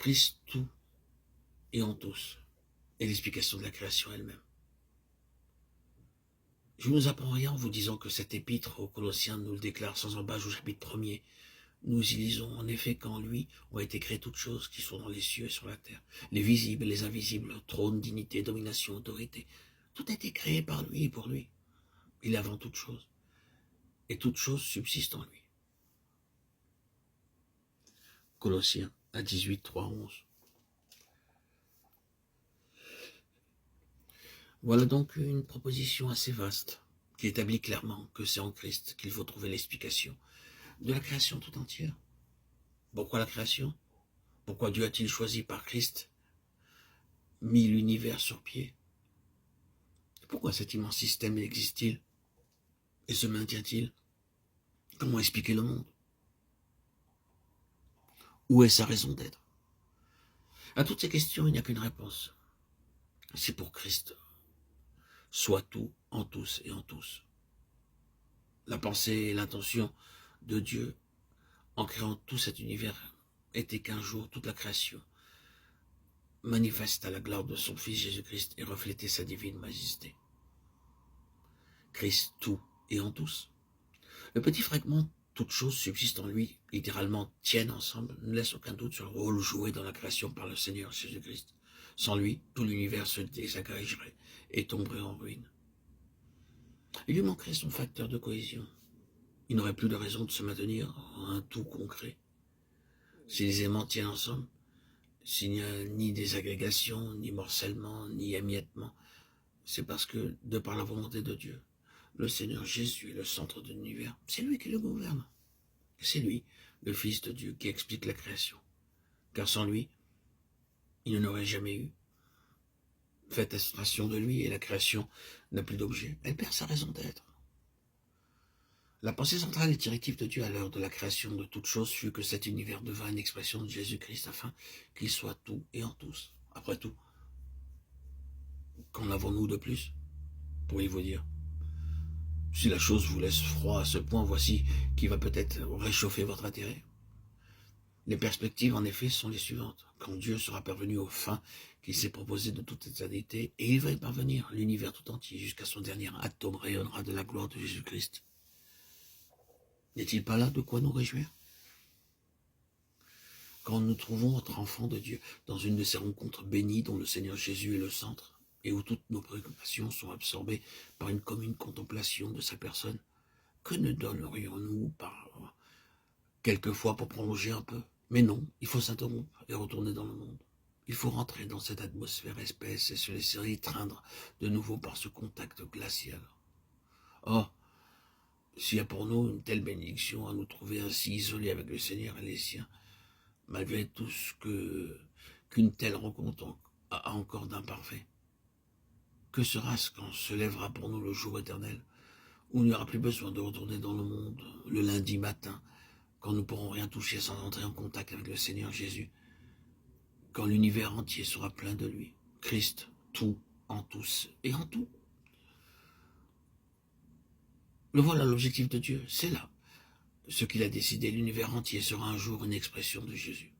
Christ tout et en tous, et l'explication de la création elle-même. Je ne vous apprends rien en vous disant que cette épître aux Colossiens nous le déclare sans embâche au chapitre 1er. Nous y lisons en effet qu'en lui ont été créées toutes choses qui sont dans les cieux et sur la terre, les visibles et les invisibles, trône, dignité, domination, autorité. Tout a été créé par lui et pour lui. Il est avant toute chose, et toute chose subsiste en lui. Colossiens 18, 3, 11. Voilà donc une proposition assez vaste, qui établit clairement que c'est en Christ qu'il faut trouver l'explication de la création tout entière. Pourquoi la création? Pourquoi Dieu a-t-il choisi par Christ, mis l'univers sur pied? Pourquoi cet immense système existe-t-il et se maintient-il? Comment expliquer le monde? Où est sa raison d'être? À toutes ces questions, il n'y a qu'une réponse. C'est pour Christ. Soit tout, en tous et en tous. La pensée et l'intention de Dieu, en créant tout cet univers, était qu'un jour, toute la création manifeste à la gloire de son Fils Jésus-Christ et reflétait sa divine majesté. Christ tout et en tous. Le petit fragment « toute chose subsiste en lui », littéralement « tiennent ensemble », ne laisse aucun doute sur le rôle joué dans la création par le Seigneur Jésus-Christ. Sans lui, tout l'univers se désagrégerait et tomberait en ruine. Il lui manquerait son facteur de cohésion. Il n'aurait plus de raison de se maintenir en un tout concret. Si les aimants tiennent ensemble, s'il n'y a ni désagrégation, ni morcellement, ni émiettement, c'est parce que, de par la volonté de Dieu, le Seigneur Jésus est le centre de l'univers. C'est lui qui le gouverne. C'est lui, le Fils de Dieu, qui explique la création. Car sans lui, il n'en aurait jamais eu. Faites abstraction de lui et la création n'a plus d'objet. Elle perd sa raison d'être. La pensée centrale et directive de Dieu à l'heure de la création de toutes choses fut que cet univers devint une expression de Jésus-Christ afin qu'il soit tout et en tous. Après tout, qu'en avons-nous de plus, pourriez-vous dire? Si la chose vous laisse froid à ce point, voici qui va peut-être réchauffer votre intérêt. Les perspectives, en effet, sont les suivantes. Quand Dieu sera parvenu aux fins qu'il s'est proposé de toute éternité, et il va y parvenir, l'univers tout entier, jusqu'à son dernier atome rayonnera de la gloire de Jésus-Christ. N'est-il pas là de quoi nous réjouir? Quand nous trouvons notre enfant de Dieu dans une de ces rencontres bénies dont le Seigneur Jésus est le centre, et où toutes nos préoccupations sont absorbées par une commune contemplation de sa personne, que ne donnerions-nous par quelquefois pour prolonger un peu? Mais non, il faut s'interrompre et retourner dans le monde. Il faut rentrer dans cette atmosphère épaisse et se laisser étreindre de nouveau par ce contact glacial. Oh, s'il y a pour nous une telle bénédiction à nous trouver ainsi isolés avec le Seigneur et les siens, malgré tout ce qu'une telle rencontre a encore d'imparfait. Que sera-ce quand se lèvera pour nous le jour éternel, où il n'y aura plus besoin de retourner dans le monde le lundi matin, quand nous ne pourrons rien toucher sans entrer en contact avec le Seigneur Jésus, quand l'univers entier sera plein de lui, Christ, tout, en tous et en tout. Le voilà l'objectif de Dieu, c'est là. Ce qu'il a décidé, l'univers entier sera un jour une expression de Jésus.